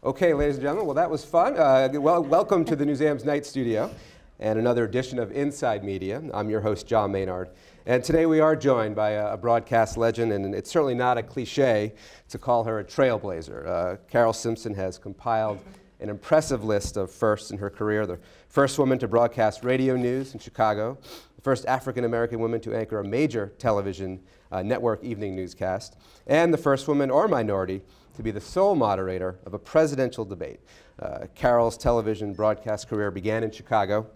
Okay, ladies and gentlemen, well, that was fun. Welcome to the Newsam's Night Studio and another edition of Inside Media. I'm your host, John Maynard. And today we are joined by a broadcast legend, and it's certainly not a cliche to call her a trailblazer. Carole Simpson has compiled an impressive list of firsts in her career. The first woman to broadcast radio news in Chicago, the first African-American woman to anchor a major television network evening newscast, and the first woman or minority to be the sole moderator of a presidential debate. Carole's television broadcast career began in Chicago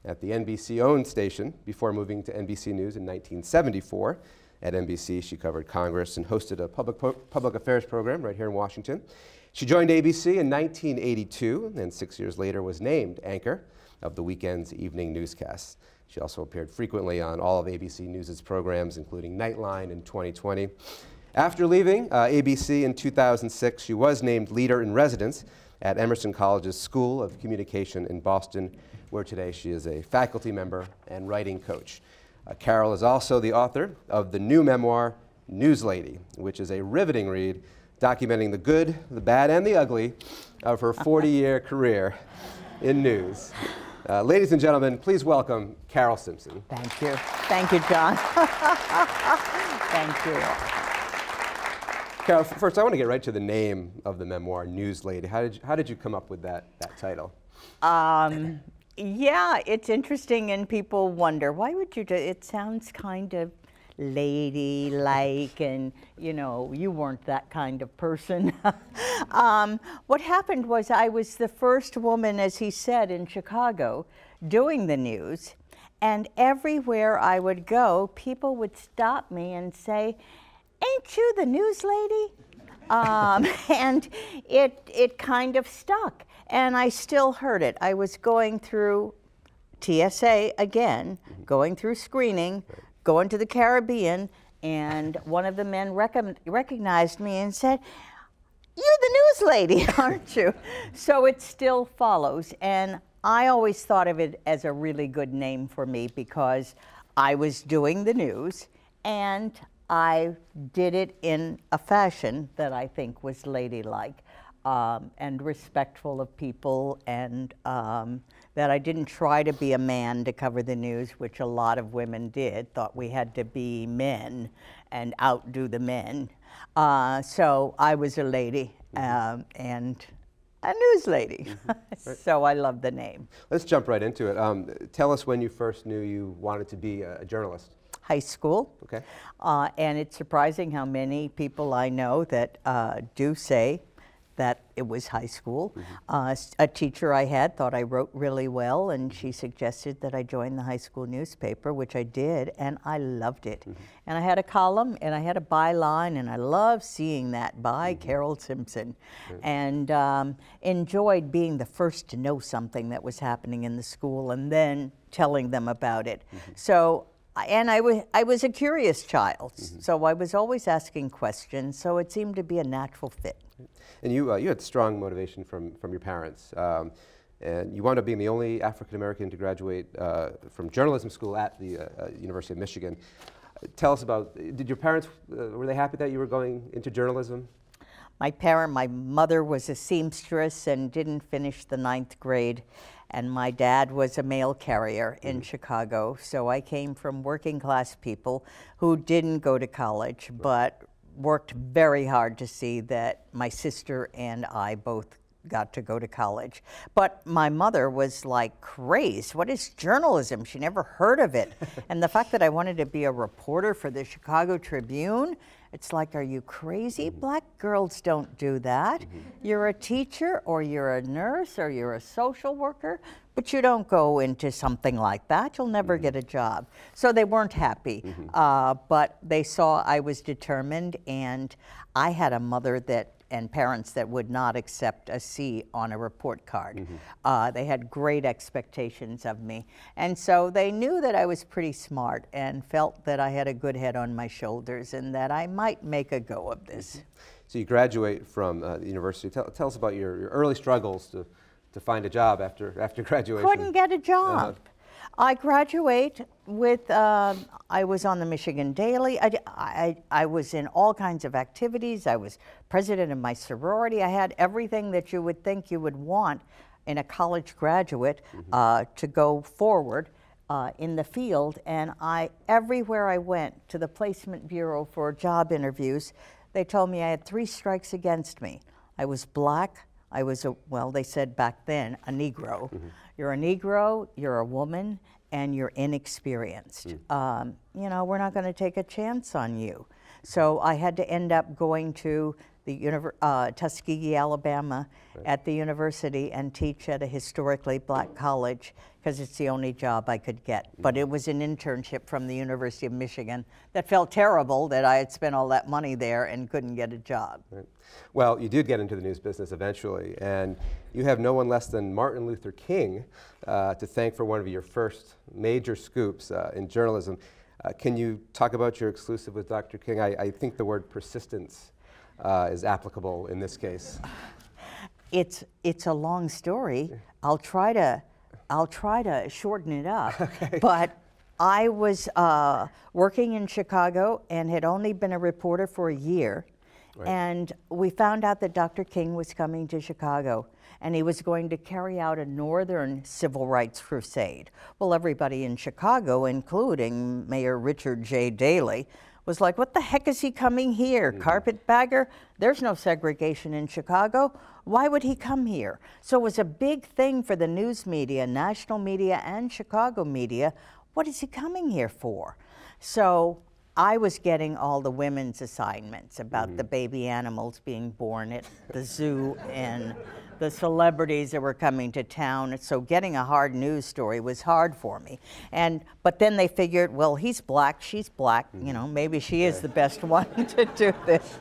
at the NBC-owned station before moving to NBC News in 1974. At NBC, she covered Congress and hosted a public affairs program right here in Washington. She joined ABC in 1982, and 6 years later was named anchor of the weekend's evening newscasts. She also appeared frequently on all of ABC News' programs, including Nightline in 2020. After leaving ABC in 2006, she was named leader in residence at Emerson College's School of Communication in Boston, where today she is a faculty member and writing coach. Carole is also the author of the new memoir, NewsLady, which is a riveting read documenting the good, the bad, and the ugly of her 40-year career in news. Ladies and gentlemen, please welcome Carole Simpson. Thank you. Thank you, John. Thank you. Carole, first I want to get right to the name of the memoir, NewsLady. How did you come up with that title? Yeah, it's interesting, and people wonder, why would you do it? It sounds kind of lady-like, and you know, you weren't that kind of person. What happened was I was the first woman, as he said, in Chicago doing the news, and everywhere I would go, people would stop me and say, "Ain't you the news lady?" And it kind of stuck, and I still heard it. I was going through TSA again, going through screening, going to the Caribbean, and one of the men recognized me and said, "You're the news lady, aren't you?" So it still follows, and I always thought of it as a really good name for me because I was doing the news, and I did it in a fashion that I think was ladylike and respectful of people, and that I didn't try to be a man to cover the news, which a lot of women did, thought we had to be men and outdo the men. So I was a lady and a news lady. Right. So I love the name. Let's jump right into it. Tell us when you first knew you wanted to be a journalist. High school. Okay. And it's surprising how many people I know that do say that it was high school. A teacher I had thought I wrote really well, and she suggested that I join the high school newspaper, which I did, and I loved it. And I had a column, and I had a byline, and I loved seeing that by Carole Simpson, and enjoyed being the first to know something that was happening in the school and then telling them about it. So. And I was a curious child, so I was always asking questions, so it seemed to be a natural fit. And you had strong motivation from your parents, and you wound up being the only African-American to graduate from journalism school at the University of Michigan. Tell us about, did your parents, were they happy that you were going into journalism? My mother was a seamstress and didn't finish the 9th grade. And my dad was a mail carrier in Chicago, so I came from working class people who didn't go to college, but worked very hard to see that my sister and I both got to go to college. But my mother was like crazed. What is journalism? She never heard of it. And the fact that I wanted to be a reporter for the Chicago Tribune, it's like, are you crazy? Black girls don't do that. You're a teacher, or you're a nurse, or you're a social worker, but you don't go into something like that. You'll never get a job. So they weren't happy, but they saw I was determined, and I had a mother and parents that would not accept a C on a report card. They had great expectations of me. And so they knew that I was pretty smart and felt that I had a good head on my shoulders and that I might make a go of this. So you graduate from the university. Tell us about your early struggles to find a job after graduation. Couldn't get a job. I graduate with, I was on the Michigan Daily. I was in all kinds of activities. I was president of my sorority. I had everything that you would think you would want in a college graduate to go forward in the field. And everywhere I went to the placement bureau for job interviews, they told me I had 3 strikes against me. I was black. I was, well, they said back then, a Negro. You're a Negro, you're a woman, and you're inexperienced. You know, we're not going to take a chance on you. So I had to end up going to the Tuskegee, Alabama, at the university and teach at a historically black college because it's the only job I could get. But it was an internship from the University of Michigan that felt terrible that I had spent all that money there and couldn't get a job. Right. Well, you did get into the news business eventually, and you have no one less than Martin Luther King to thank for one of your first major scoops in journalism. Can you talk about your exclusive with Dr. King? I think the word persistence is applicable in this case. It's a long story. I'll try to shorten it up. Okay. But I was working in Chicago and had only been a reporter for a year. Right. And we found out that Dr. King was coming to Chicago and he was going to carry out a northern civil rights crusade. Well, everybody in Chicago, including Mayor Richard J. Daley, was like, what the heck is he coming here? Carpetbagger? There's no segregation in Chicago. Why would he come here? So it was a big thing for the news media, national media and Chicago media. What is he coming here for? So I was getting all the women's assignments about the baby animals being born at the zoo and the celebrities that were coming to town. So getting a hard news story was hard for me. But then they figured, well, he's black, she's black, you know, maybe she is the best one to do this.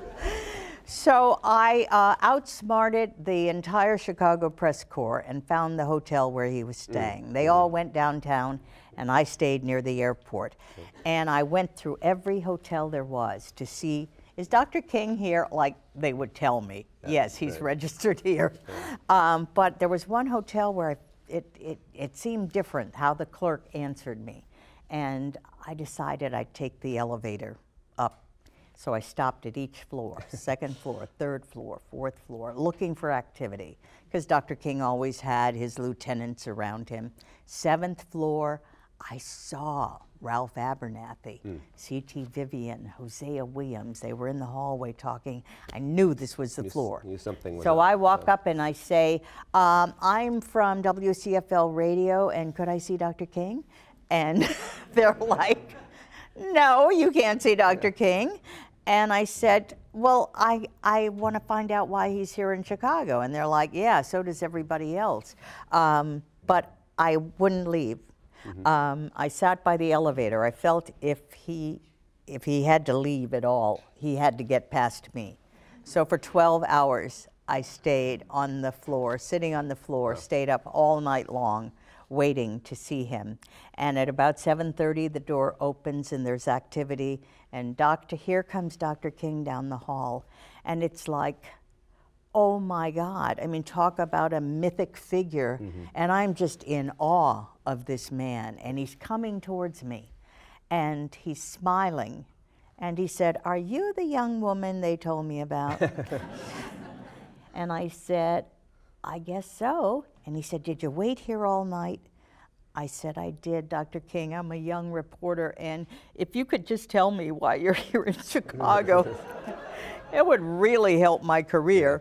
So I outsmarted the entire Chicago press corps and found the hotel where he was staying. They all went downtown and I stayed near the airport. And I went through every hotel there was to see, is Dr. King here? Like they would tell me, yes, he's registered here. But there was one hotel where it seemed different how the clerk answered me. And I decided I'd take the elevator up. So I stopped at each floor, 2nd floor, 3rd floor, 4th floor, looking for activity, because Dr. King always had his lieutenants around him. 7th floor, I saw Ralph Abernathy, C.T. Vivian, Hosea Williams. They were in the hallway talking. I knew this was the floor. Knew something. So I walk up and I say, I'm from WCFL Radio, and could I see Dr. King? And they're like, no, you can't see Dr. King. And I said, well, I want to find out why he's here in Chicago. And they're like, yeah, so does everybody else. But I wouldn't leave. I sat by the elevator. I felt if he had to leave at all, he had to get past me. So for 12 hours, I stayed on the floor, sitting on the floor, stayed up all night long, waiting to see him. And at about 7:30, the door opens and there's activity. And here comes Dr. King down the hall. And it's like, oh my God. I mean, talk about a mythic figure. And I'm just in awe of this man. And he's coming towards me. And he's smiling. And he said, are you the young woman they told me about? And I said, I guess so. And he said, did you wait here all night? I said, I did, Dr. King. I'm a young reporter. And if you could just tell me why you're here in Chicago, it would really help my career.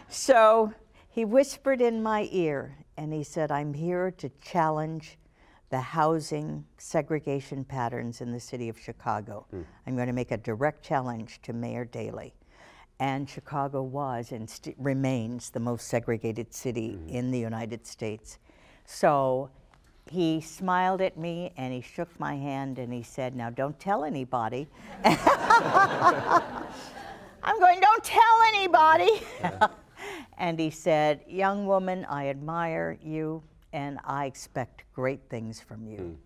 So he whispered in my ear, and he said, I'm here to challenge the housing segregation patterns in the city of Chicago. I'm going to make a direct challenge to Mayor Daley. And Chicago was and remains the most segregated city in the United States. So he smiled at me and he shook my hand and he said, now don't tell anybody. I'm going, don't tell anybody. And he said, young woman, I admire you and I expect great things from you.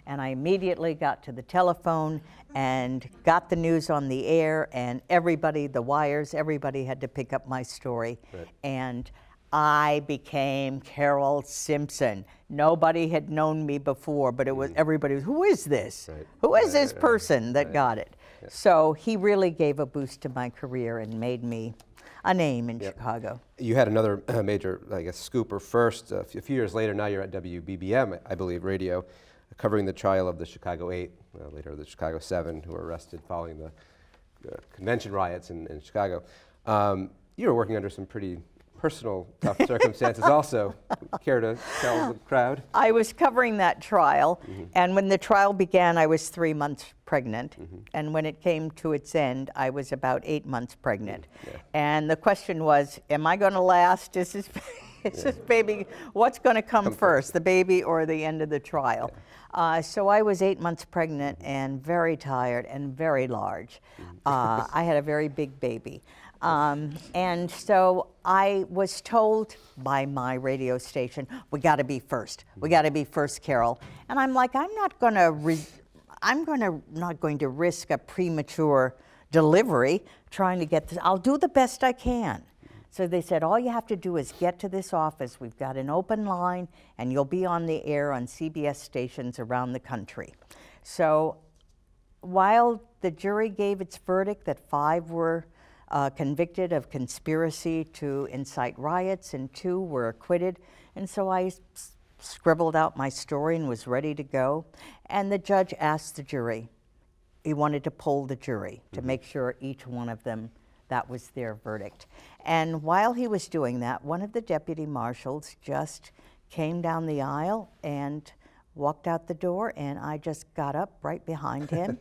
And I immediately got to the telephone and got the news on the air, and everybody, the wires, everybody had to pick up my story. And I became Carole Simpson. Nobody had known me before, but it was everybody was, who is this? Right. Who is this person that got it? Yeah. So he really gave a boost to my career and made me a name in Chicago. You had another major, I guess, scooper first. A few years later, now you're at WBBM, I believe, radio, covering the trial of the Chicago 8, later the Chicago 7, who were arrested following the convention riots in Chicago. You were working under some pretty personal, tough circumstances also. Care to tell the crowd? I was covering that trial, and when the trial began, I was 3 months pregnant, and when it came to its end, I was about 8 months pregnant. And the question was, am I going to last? Is this baby, what's going to come first, the baby or the end of the trial? So I was 8 months pregnant and very tired and very large. I had a very big baby. And so I was told by my radio station, we got to be first. We got to be first, Carole. And I'm like, I'm not going to risk a premature delivery trying to get this. I'll do the best I can. So they said, all you have to do is get to this office. We've got an open line, and you'll be on the air on CBS stations around the country. So while the jury gave its verdict that 5 were convicted of conspiracy to incite riots and 2 were acquitted, and so I scribbled out my story and was ready to go. And the judge asked the jury, he wanted to poll the jury to make sure each one of them, that was their verdict. And while he was doing that, one of the deputy marshals just came down the aisle and walked out the door, and I just got up right behind him.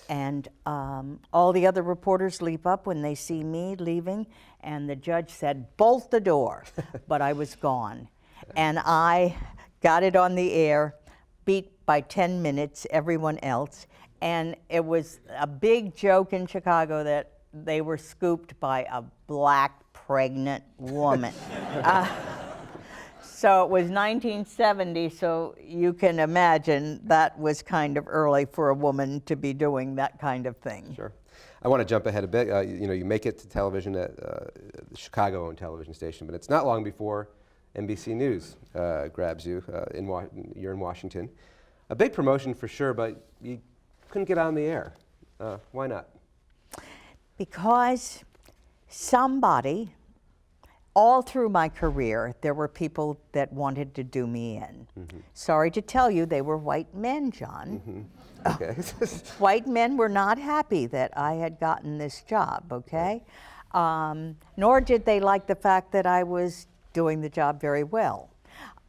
And all the other reporters leap up when they see me leaving, and the judge said, bolt the door, but I was gone. And I got it on the air, beat by 10 minutes everyone else, and it was a big joke in Chicago that they were scooped by a black pregnant woman. So it was 1970, so you can imagine that was kind of early for a woman to be doing that kind of thing. Sure. I want to jump ahead a bit. You make it to television at the Chicago-owned television station, but it's not long before NBC News grabs you. You're in Washington. A big promotion for sure, but you couldn't get on the air. Why not? Because somebody, all through my career, there were people that wanted to do me in. Sorry to tell you, they were white men, John. Okay. White men were not happy that I had gotten this job, okay? Nor did they like the fact that I was doing the job very well.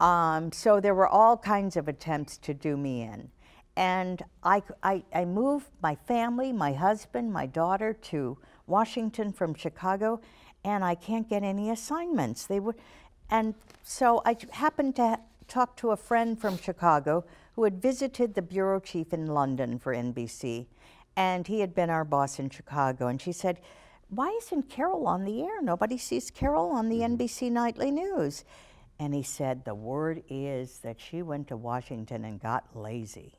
So there were all kinds of attempts to do me in. And I moved my family, my husband, my daughter to Washington from Chicago, and I can't get any assignments. And so I happened to talk to a friend from Chicago who had visited the bureau chief in London for NBC, and he had been our boss in Chicago. And she said, why isn't Carole on the air? Nobody sees Carole on the NBC Nightly News. And he said, the word is that she went to Washington and got lazy,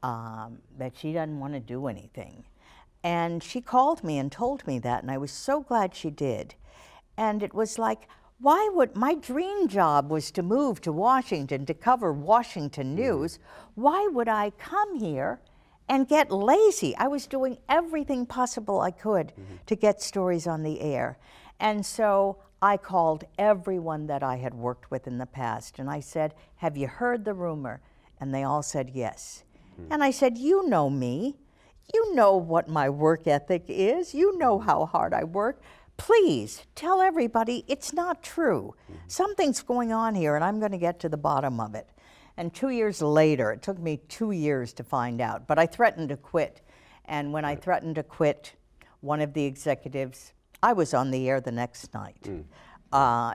that she doesn't want to do anything. And she called me and told me that, and I was so glad she did. And it was like, why would, my dream job was to move to Washington to cover Washington news. Why would I come here and get lazy? I was doing everything possible I could to get stories on the air. And so I called everyone that I had worked with in the past, and I said, have you heard the rumor? And they all said yes. And I said, you know me. You know what my work ethic is. You know how hard I work. Please tell everybody it's not true. Something's going on here, and I'm going to get to the bottom of it. And 2 years later, it took me 2 years to find out, but I threatened to quit. And when I threatened to quit, one of the executives, I was on the air the next night.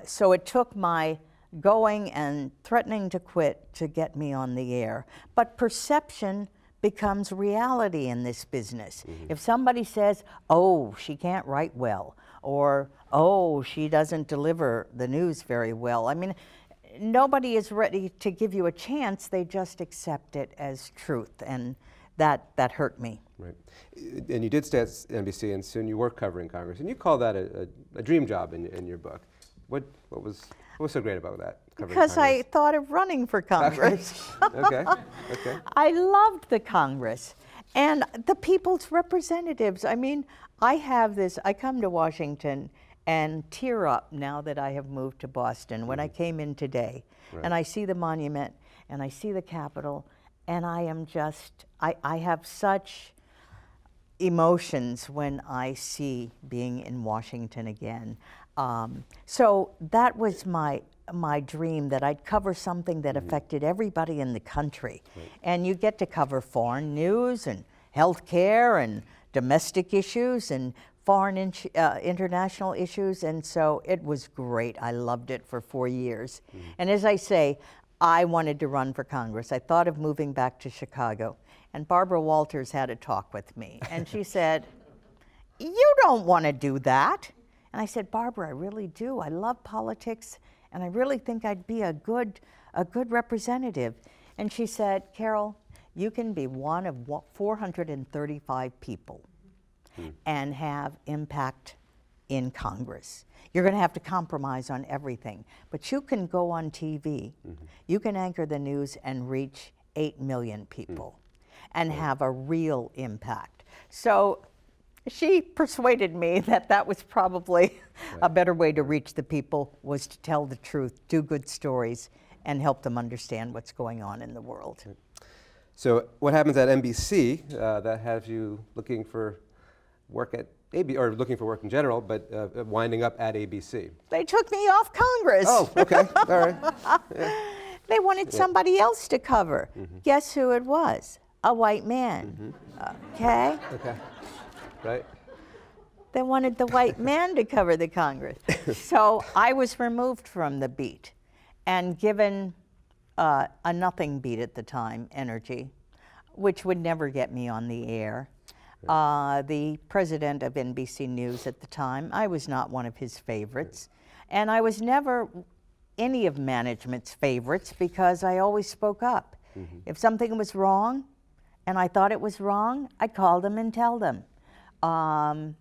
So it took my going and threatening to quit to get me on the air. But perception becomes reality in this business. If somebody says, oh, she can't write well, or oh, she doesn't deliver the news very well, I mean, nobody is ready to give you a chance. They just accept it as truth, and that hurt me. Right. And you did stay at NBC, and soon you were covering Congress, and you call that a dream job in your book. What was so great about that? Because I thought of running for Congress. Okay. Okay. I loved the Congress and the people's representatives. I mean, I come to Washington and tear up now that I have moved to Boston. When I came in today, and I see the monument and I see the Capitol, and I am just, I have such emotions when I see being in Washington again. So that was my dream, that I'd cover something that affected everybody in the country. And you get to cover foreign news and healthcare and domestic issues and foreign international issues, and so it was great. I loved it for 4 years. And as I say, I wanted to run for Congress. I thought of moving back to Chicago, and Barbara Walters had a talk with me, and she said, "You don't want to do that." And I said, "Barbara, I really do. I love politics, and I really think I'd be a good representative." And she said, "Carole, you can be one of 435 people and have impact in Congress. You're going to have to compromise on everything, but you can go on TV, you can anchor the news and reach 8 million people and have a real impact." So she persuaded me that that was probably a better way to reach the people, was to tell the truth, do good stories, and help them understand what's going on in the world. So what happens at NBC that has you looking for work at ABC, or looking for work in general, but winding up at ABC? They took me off Congress. Oh, okay, all right. Yeah. They wanted somebody else to cover. Guess who it was? A white man. Okay? Okay, right. They wanted the white man to cover the Congress. So I was removed from the beat and given a nothing beat at the time, Energy, which would never get me on the air. The president of NBC News at the time, I was not one of his favorites. And I was never any of management's favorites because I always spoke up. If something was wrong and I thought it was wrong, I'd call them and tell them. I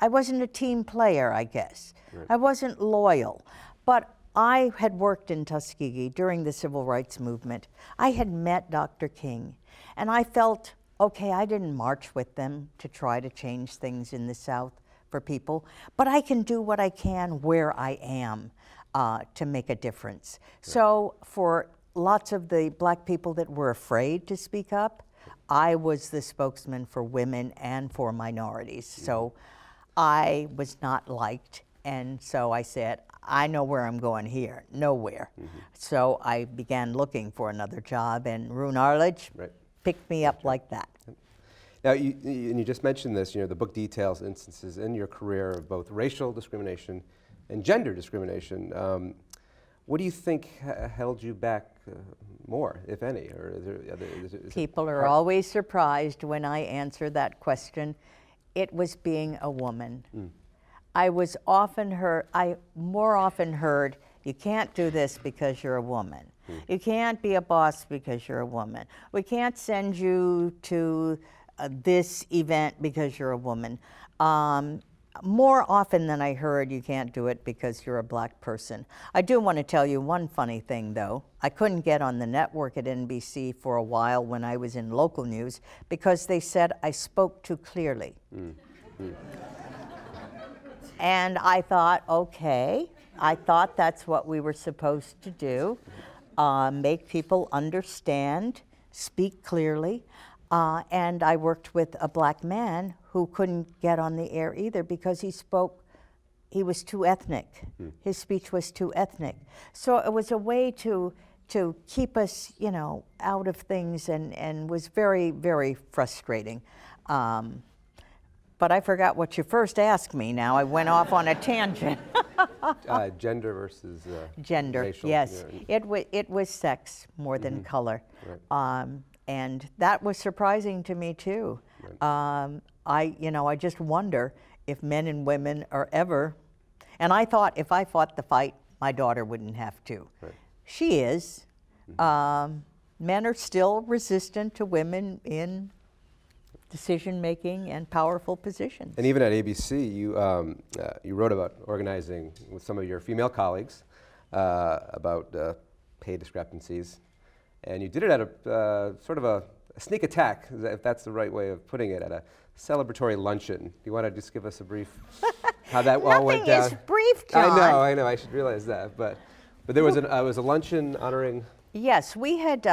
wasn't a team player, I guess. I wasn't loyal. But I had worked in Tuskegee during the Civil Rights Movement. I had met Dr. King, and I felt, okay, I didn't march with them to try to change things in the South for people, but I can do what I can where I am to make a difference. So for lots of the black people that were afraid to speak up, I was the spokesman for women and for minorities. So I was not liked, and so I said, I know where I'm going here, nowhere. So I began looking for another job, and Roone Arledge picked me up like that. Now, you just mentioned this, the book details instances in your career of both racial discrimination and gender discrimination. What do you think held you back more, if any? Or People are always surprised when I answer that question. It was being a woman. I was more often heard, you can't do this because you're a woman. You can't be a boss because you're a woman. We can't send you to this event because you're a woman. More often than I heard, you can't do it because you're a black person. I do want to tell you one funny thing, though. I couldn't get on the network at NBC for a while when I was in local news because they said I spoke too clearly. And I thought, okay, I thought that's what we were supposed to do, make people understand, speak clearly. And I worked with a black man who couldn't get on the air either because he was too ethnic. His speech was too ethnic. So it was a way to keep us, out of things, and was very, very frustrating. But I forgot what you first asked me now. I went off on a tangent. Gender versus gender, racial, yes. It was sex more than color. And that was surprising to me too. I just wonder if men and women are ever, and I thought if I fought the fight, my daughter wouldn't have to. She is. Men are still resistant to women in decision-making and powerful positions. And even at ABC, you wrote about organizing with some of your female colleagues about pay discrepancies. And you did it at a sort of a sneak attack, if that's the right way of putting it, at a celebratory luncheon. Do you want to just give us a brief how that all went down? Nothing is brief, John. I know, I should realize that. But there was was a luncheon honoring. Yes, we had,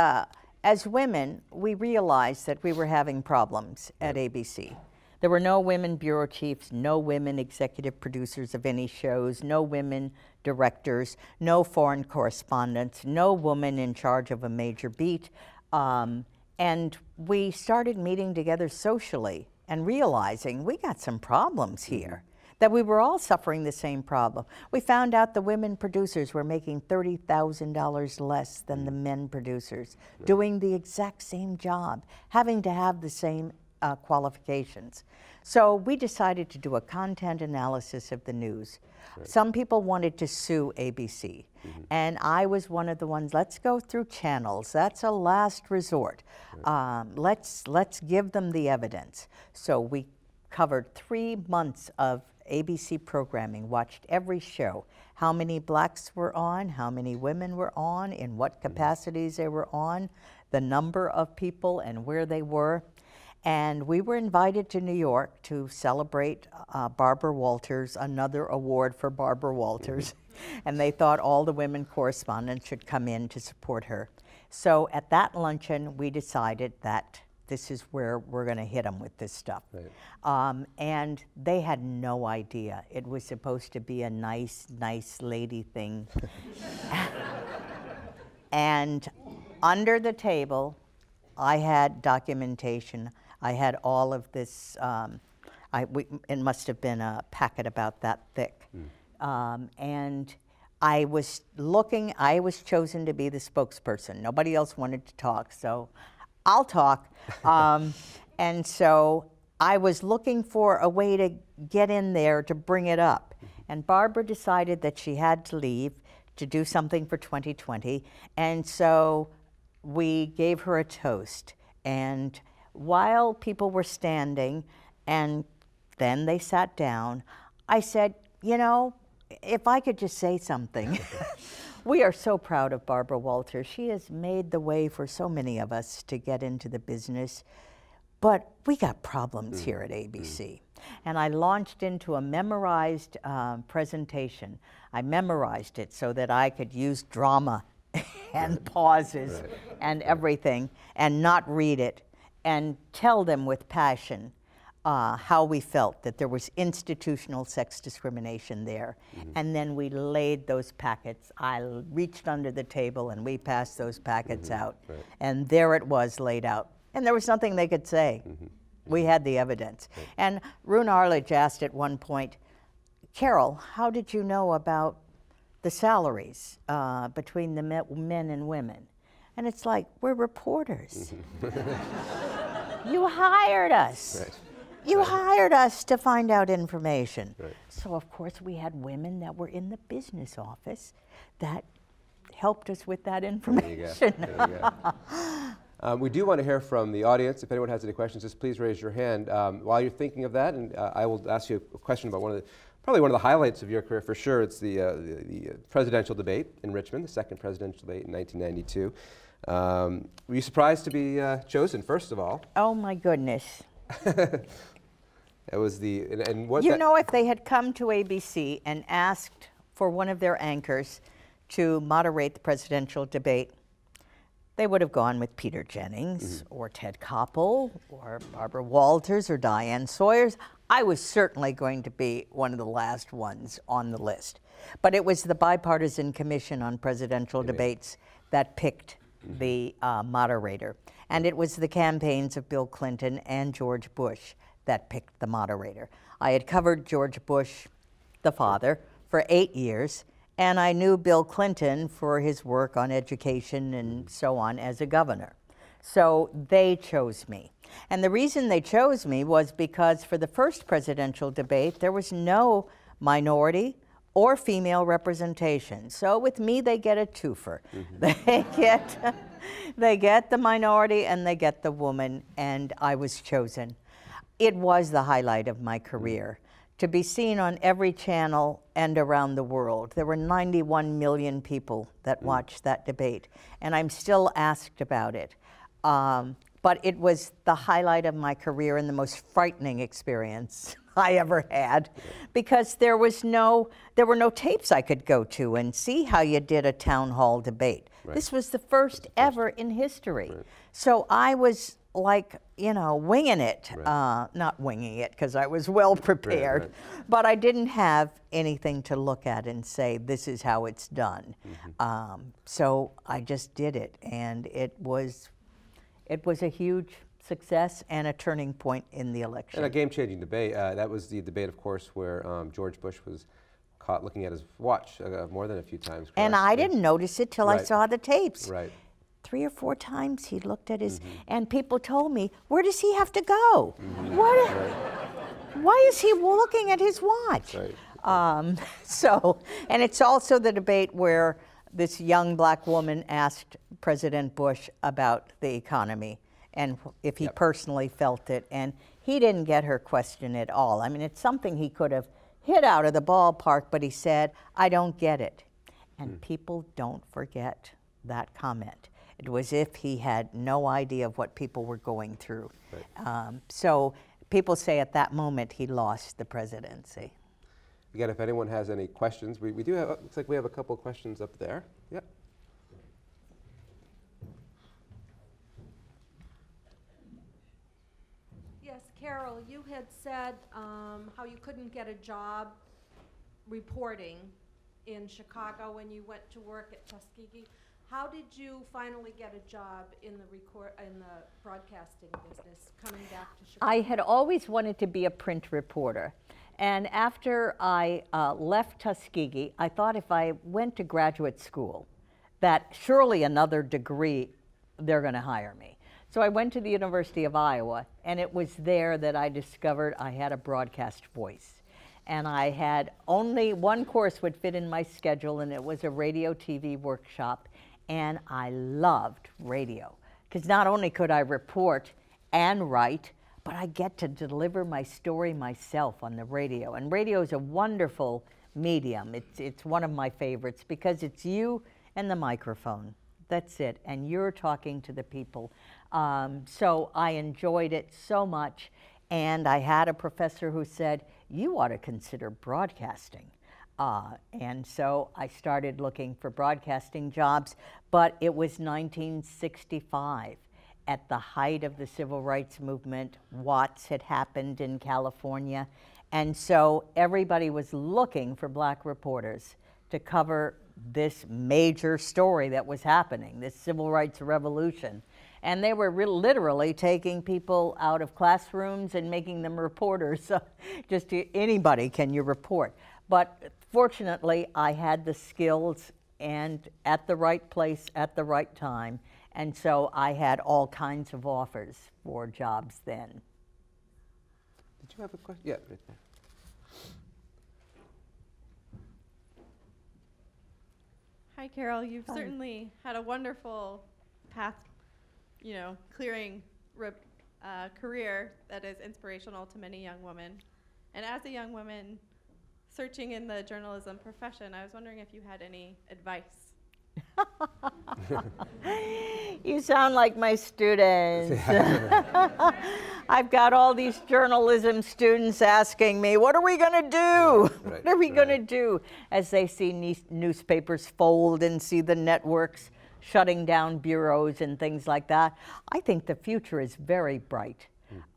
as women, we realized that we were having problems at ABC. There were no women bureau chiefs, no women executive producers of any shows, no women directors, no foreign correspondents, no woman in charge of a major beat. And we started meeting together socially and realizing we got some problems here, that we were all suffering the same problem. We found out the women producers were making $30,000 less than the men producers, doing the exact same job, having to have the same qualifications. So we decided to do a content analysis of the news. Right. Some people wanted to sue ABC, and I was one of the ones, let's go through channels. That's a last resort. Right. Let's give them the evidence. So we covered 3 months of ABC programming, watched every show, how many blacks were on, how many women were on, in what capacities they were on, the number of people and where they were. And we were invited to New York to celebrate Barbara Walters, another award for Barbara Walters. And they thought all the women correspondents should come in to support her. So at that luncheon, we decided that this is where we're going to hit them with this stuff. Right. And they had no idea. It was supposed to be a nice lady thing. And under the table, I had documentation. I had all of this, it must have been a packet about that thick. And I was chosen to be the spokesperson. Nobody else wanted to talk, so I'll talk. And so I was looking for a way to get in there to bring it up. And Barbara decided that she had to leave to do something for 2020. And so we gave her a toast. And while people were standing and then they sat down, I said, you know, if I could just say something. We are so proud of Barbara Walters. She has made the way for so many of us to get into the business, but we got problems here at ABC. And I launched into a memorized presentation. I memorized it so that I could use drama and pauses and everything and not read it and tell them with passion how we felt that there was institutional sex discrimination there. And then we laid those packets. I reached under the table and we passed those packets out. And there it was laid out. And there was nothing they could say. We had the evidence. And Rune Arledge asked at one point, Carole, how did you know about the salaries between the men and women? And it's like, we're reporters. You hired us. You hired us to find out information. So of course we had women that were in the business office that helped us with that information. There you go. We do want to hear from the audience. If anyone has any questions, just please raise your hand. While you're thinking of that, and I will ask you a question about probably one of the highlights of your career for sure. It's the presidential debate in Richmond, the second presidential debate in 1992. Were you surprised to be chosen, first of all? Oh my goodness. It was and what you know, if they had come to ABC and asked for one of their anchors to moderate the presidential debate, they would have gone with Peter Jennings or Ted Koppel or Barbara Walters or Diane Sawyers. I was certainly going to be one of the last ones on the list. But it was the Bipartisan Commission on Presidential Debates that picked the moderator. And it was the campaigns of Bill Clinton and George Bush that picked the moderator. I had covered George Bush, the father, for 8 years, and I knew Bill Clinton for his work on education and so on as a governor. So they chose me. And the reason they chose me was because for the first presidential debate, there was no minority or female representation. So with me, they get a twofer. They get the minority and they get the woman, and I was chosen. It was the highlight of my career. To be seen on every channel and around the world. There were 91 million people that watched that debate, and I'm still asked about it. But it was the highlight of my career and the most frightening experience I ever had, because there were no tapes I could go to and see how you did a town hall debate. Right. This was the first ever in history. Right. So I was like, you know, winging it, right. Not winging it because I was well prepared, right, right. But I didn't have anything to look at and say, this is how it's done. So I just did it, and it was a huge success and a turning point in the election. And a game-changing debate. That was the debate, of course, where George Bush was caught looking at his watch more than a few times. Correct? And I didn't notice it till I saw the tapes. Right. 3 or 4 times he looked at his, and people told me, where does he have to go? Why is he looking at his watch? Right. And it's also the debate where this young black woman asked President Bush about the economy and if he personally felt it, and he didn't get her question at all. I mean, it's something he could have hit out of the ballpark, but he said, I don't get it. And people don't forget that comment. It was if he had no idea of what people were going through. Right. So people say at that moment he lost the presidency. Again, if anyone has any questions, we do have, looks like we have a couple of questions up there. Yep. Yes, Carole, you had said how you couldn't get a job reporting in Chicago when you went to work at Tuskegee. How did you finally get a job in the broadcasting business coming back to Chicago? I had always wanted to be a print reporter. And after I left Tuskegee, I thought if I went to graduate school, that surely another degree, they're going to hire me. So I went to the University of Iowa, and it was there that I discovered I had a broadcast voice. And I had only one course would fit in my schedule, and it was a radio TV workshop. And I loved radio, because not only could I report and write, but I get to deliver my story myself on the radio. And radio is a wonderful medium. It's one of my favorites because it's you and the microphone. That's it. And you're talking to the people. So I enjoyed it so much. And I had a professor who said, you ought to consider broadcasting. And so I started looking for broadcasting jobs, but it was 1965. At the height of the civil rights movement, Watts had happened in California, and so everybody was looking for black reporters to cover this major story that was happening, this civil rights revolution. And they were literally taking people out of classrooms and making them reporters. So just anybody can you report. But fortunately, I had the skills and at the right place at the right time. And so I had all kinds of offers for jobs then. Did you have a question? Yeah, right there. Hi, Carole. You've certainly had a wonderful path, you know, clearing career that is inspirational to many young women. And as a young woman searching in the journalism profession, I was wondering if you had any advice. You sound like my students. I've got all these journalism students asking me, what are we going to do? What are we going to do? As they see newspapers fold and see the networks shutting down bureaus and things like that. I think the future is very bright.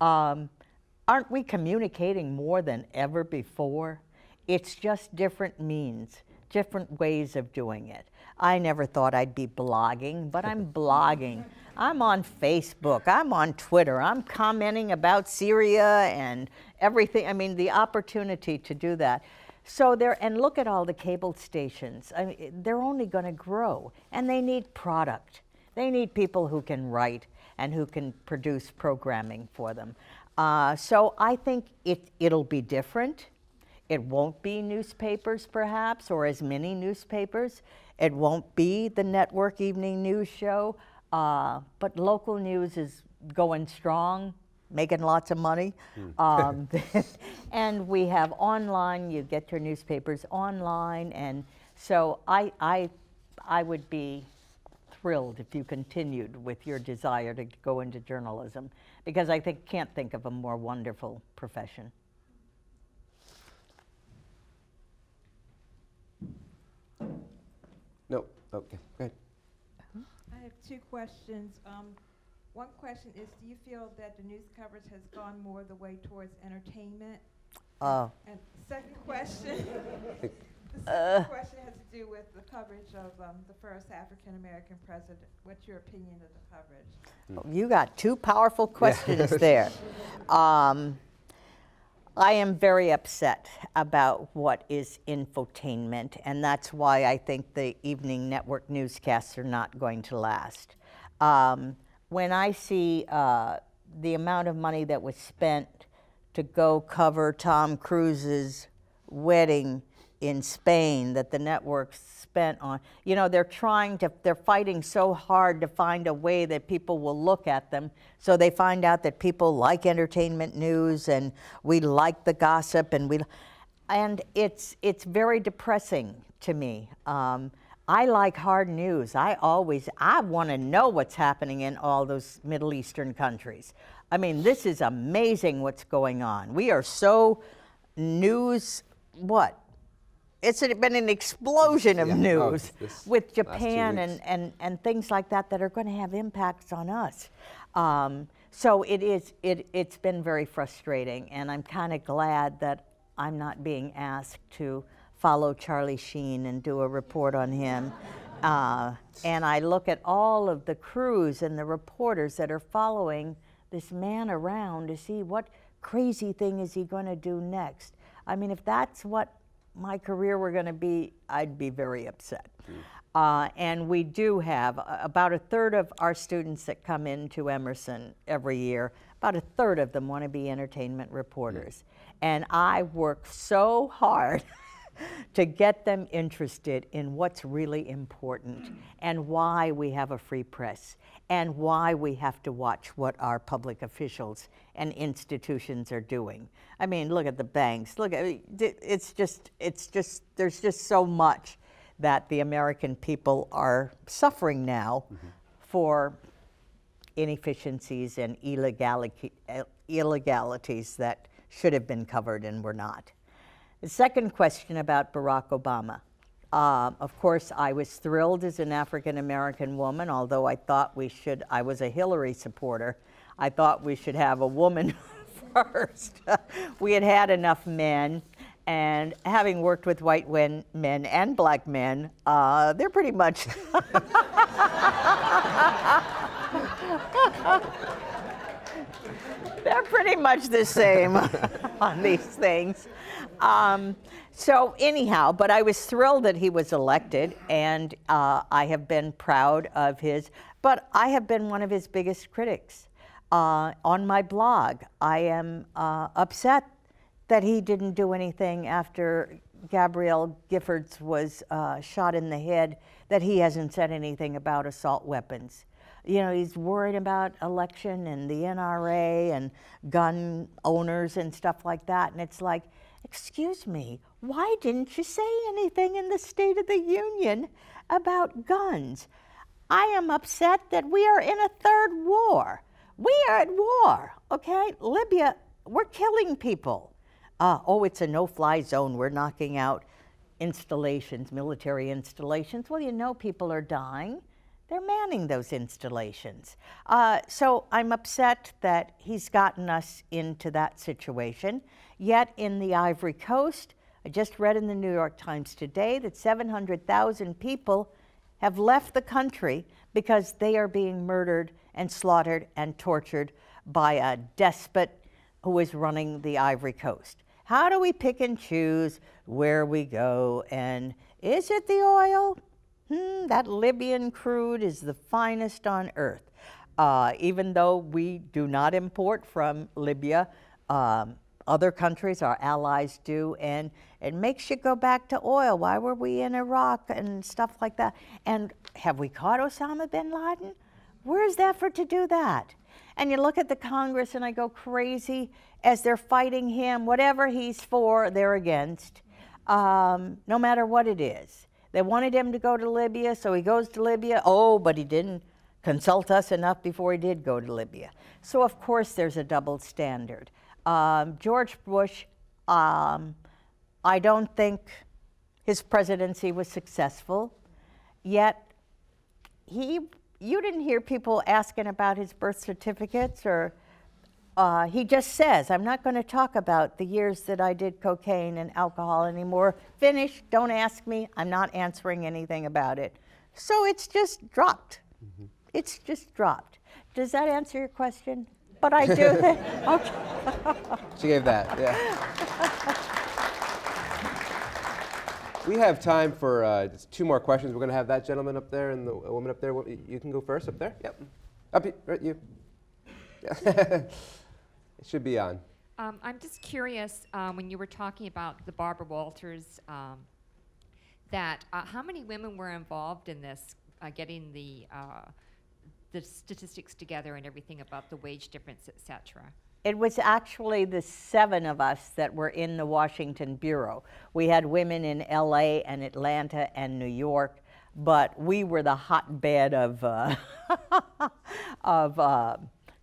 Aren't we communicating more than ever before? It's just different means, different ways of doing it. I never thought I'd be blogging, but I'm blogging. I'm on Facebook, I'm on Twitter, I'm commenting about Syria and everything. I mean, the opportunity to do that. So and look at all the cable stations. I mean, they're only going to grow, and they need product. They need people who can write and who can produce programming for them. So I think it'll be different. It won't be newspapers, perhaps, or as many newspapers. It won't be the network evening news show, but local news is going strong, making lots of money. And we have online, you get your newspapers online, and so I would be thrilled if you continued with your desire to go into journalism, because I can't think of a more wonderful profession. No, okay, go ahead. I have two questions. One question is, do you feel that the news coverage has gone more the way towards entertainment? And second question, the second question has to do with the coverage of the first African-American president. What's your opinion of the coverage? You got two powerful questions there. I am very upset about what is infotainment, and that's why I think the evening network newscasts are not going to last. When I see the amount of money that was spent to go cover Tom Cruise's wedding in Spain that the networks spent on, you know, they're fighting so hard to find a way that people will look at them. So they find out that people like entertainment news and we like the gossip, and it's very depressing to me. I like hard news. I want to know what's happening in all those Middle Eastern countries. I mean, this is amazing what's going on. We are so it's been an explosion of news with Japan and things like that are going to have impacts on us. So it's been very frustrating, and I'm kind of glad that I'm not being asked to follow Charlie Sheen and do a report on him. And I look at all of the crews and the reporters that are following this man around to see what crazy thing is he going to do next. I mean, if that's what my career were going to be, I'd be very upset. And we do have about a third of our students that come into Emerson every year, about a third of them want to be entertainment reporters. And I work so hard to get them interested in what's really important and why we have a free press and why we have to watch what our public officials and institutions are doing. I mean, look at the banks. Look at there's just so much that the American people are suffering now for inefficiencies and illegalities that should have been covered and were not. The second question about Barack Obama. Of course, I was thrilled as an African-American woman, although I was a Hillary supporter. I thought we should have a woman first. We had enough men, and having worked with white men and black men, they're pretty much they're pretty much the same on these things. So anyhow, but I was thrilled that he was elected, and I have been proud of but I have been one of his biggest critics. On my blog, I am upset that he didn't do anything after Gabrielle Giffords was shot in the head, that he hasn't said anything about assault weapons. You know, he's worried about election and the NRA and gun owners and stuff like that, and it's like, excuse me, why didn't you say anything in the State of the Union about guns? I am upset that we are in a third war. We are at war, okay? Libya, we're killing people. Oh, it's a no-fly zone. We're knocking out installations, military installations. Well, you know people are dying. They're manning those installations. So I'm upset that he's gotten us into that situation. Yet in the Ivory Coast, I just read in the New York Times today that 700,000 people have left the country because they are being murdered and slaughtered and tortured by a despot who is running the Ivory Coast. How do we pick and choose where we go? And is it the oil? That Libyan crude is the finest on earth. Even though we do not import from Libya, other countries, our allies do, and it makes you go back to oil. Why were we in Iraq and stuff like that? And have we caught Osama bin Laden? Where is the effort to do that? And you look at the Congress, and I go crazy as they're fighting him. Whatever he's for, they're against, no matter what it is. They wanted him to go to Libya, so he goes to Libya. Oh, but he didn't consult us enough before he did go to Libya. So, of course, there's a double standard. George Bush, I don't think his presidency was successful, yet you didn't hear people asking about his birth certificates, or he just says, I'm not going to talk about the years that I did cocaine and alcohol anymore. Finish, don't ask me, I'm not answering anything about it. So it's just dropped. Mm-hmm. It's just dropped. Does that answer your question? But I do think, okay. She gave that, yeah. We have time for just 2 more questions. We're going to have that gentleman up there and the woman up there. You can go first up there. Yep. Up here, right, you. Yeah. It should be on. I'm just curious, when you were talking about the Barbara Walters, that how many women were involved in this, getting the statistics together and everything about the wage difference, et cetera? It was actually the 7 of us that were in the Washington Bureau. We had women in LA and Atlanta and New York, but we were the hotbed of,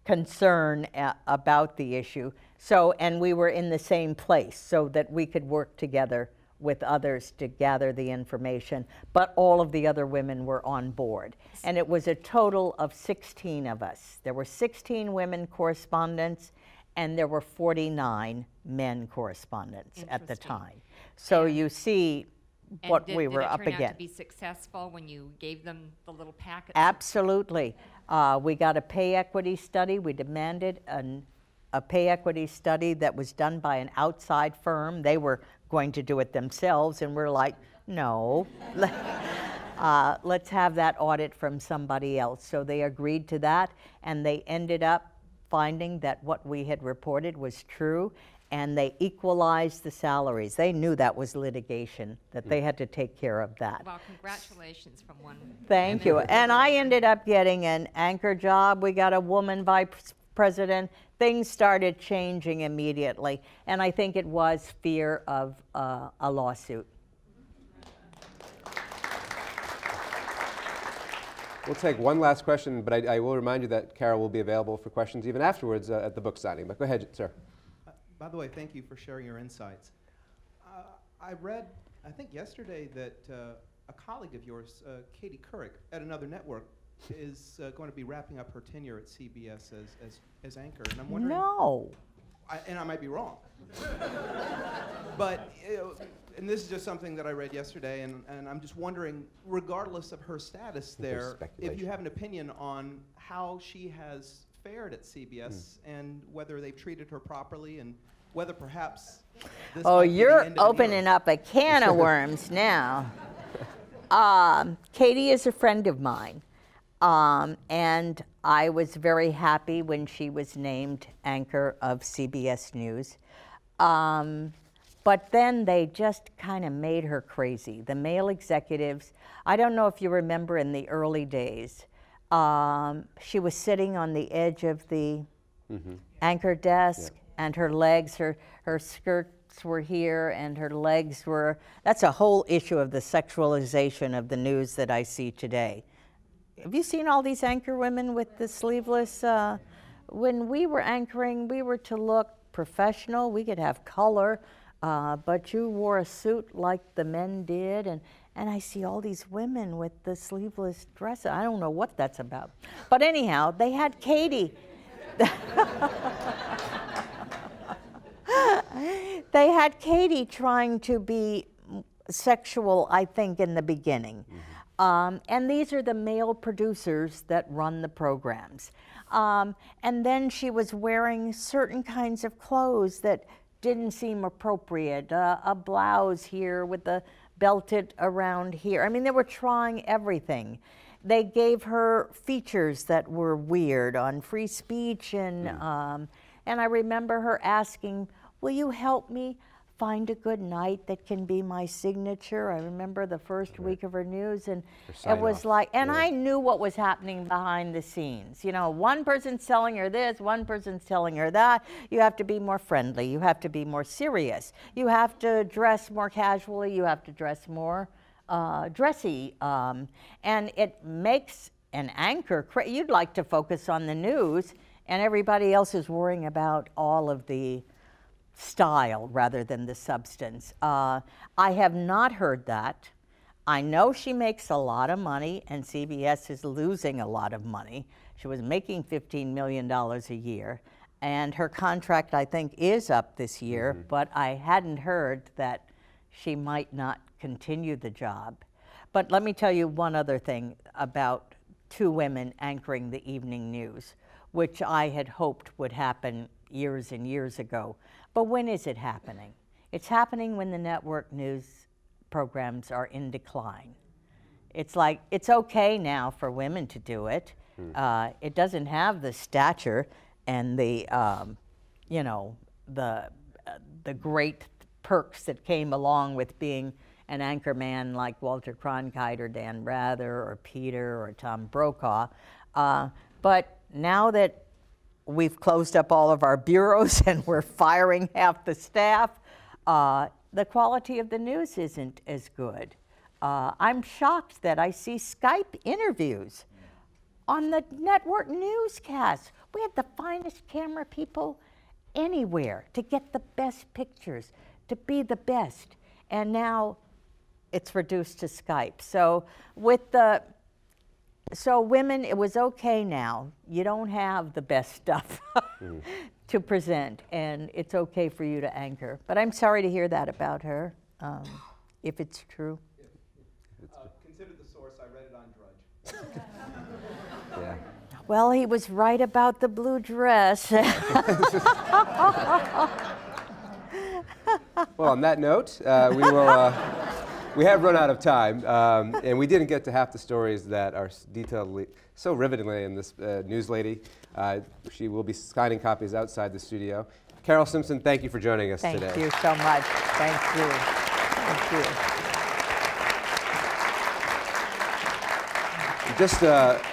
concern about the issue. So, and we were in the same place so that we could work together with others to gather the information, but all of the other women were on board. And it was a total of 16 of us. There were 16 women correspondents, and there were 49 men correspondents at the time. So you see what we were up against. Did it turn out to be successful when you gave them the little packets? Absolutely. We got a pay equity study. We demanded a pay equity study that was done by an outside firm. They were going to do it themselves, and we're like, no. Let's have that audit from somebody else. So they agreed to that, and they ended up finding that what we had reported was true, and they equalized the salaries. They knew that was litigation, that they had to take care of that. Well, congratulations from one. Thank you. And I ended up getting an anchor job. We got a woman vice president. Things started changing immediately, and I think it was fear of a lawsuit. We'll take one last question, but I will remind you that Carole will be available for questions even afterwards at the book signing. But go ahead, sir. By the way, thank you for sharing your insights. I read, I think yesterday, that a colleague of yours, Katie Couric, at another network, is going to be wrapping up her tenure at CBS as anchor. And I'm wondering... No. And I might be wrong. But, and this is just something that I read yesterday, and I'm just wondering, regardless of her status there, if you have an opinion on how she has fared at CBS and whether they've treated her properly, and whether perhaps this might be the you're end of opening up a can of worms now. Katie is a friend of mine, and I was very happy when she was named anchor of CBS News. But then they just kind of made her crazy. The male executives, I don't know if you remember in the early days, she was sitting on the edge of the anchor desk, and her legs, her skirts were here, and her legs were, that's a whole issue of the sexualization of the news that I see today. Have you seen all these anchor women with the sleeveless? When we were anchoring, we were to look professional. We could have color, but you wore a suit like the men did, and I see all these women with the sleeveless dresses. I don't know what that's about. But anyhow, they had Katie. They had Katie trying to be sexual, I think, in the beginning. And these are the male producers that run the programs. And then she was wearing certain kinds of clothes that didn't seem appropriate. A blouse here with the belted around here. I mean, they were trying everything. They gave her features that were weird on free speech, and I remember her asking, will you help me find a good night that can be my signature. I remember the first week of her news, and it was like, and I knew what was happening behind the scenes. You know, one person's telling her this, one person's telling her that. You have to be more friendly. You have to be more serious. You have to dress more casually. You have to dress more dressy. And it makes an anchor, you'd like to focus on the news, and everybody else is worrying about all of the style rather than the substance. I have not heard that. I know she makes a lot of money, and CBS is losing a lot of money. She was making $15 million a year, and her contract, I think, is up this year, but I hadn't heard that she might not continue the job. But let me tell you one other thing about two women anchoring the evening news, which I had hoped would happen years and years ago. But when is it happening? It's happening when the network news programs are in decline. It's like, it's okay now for women to do it. It doesn't have the stature and the, you know, the great perks that came along with being an anchor man like Walter Cronkite or Dan Rather or Peter or Tom Brokaw. But now that we've closed up all of our bureaus and we're firing half the staff, the quality of the news isn't as good. I'm shocked that I see Skype interviews on the network newscasts. We had the finest camera people anywhere to get the best pictures, to be the best. And now it's reduced to Skype. So women, it was okay now. You don't have the best stuff to present, and it's okay for you to anchor. But I'm sorry to hear that about her, if it's true. Consider the source. I read it on Drudge. Yeah. Well, he was right about the blue dress. Well, on that note, we have run out of time, and we didn't get to half the stories that are detailed so rivetingly in this NewsLady. She will be signing copies outside the studio. Carole Simpson, thank you for joining us today. Thank you so much. Thank you. Thank you. Just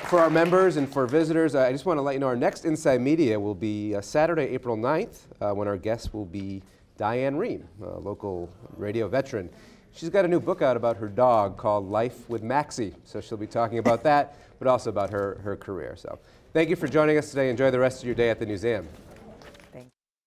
for our members and for visitors, I just want to let you know our next Inside Media will be Saturday, April 9th, when our guest will be Diane Rehm, a local radio veteran. She's got a new book out about her dog called Life with Maxie, so she'll be talking about that, but also about her career. So thank you for joining us today. Enjoy the rest of your day at the museum.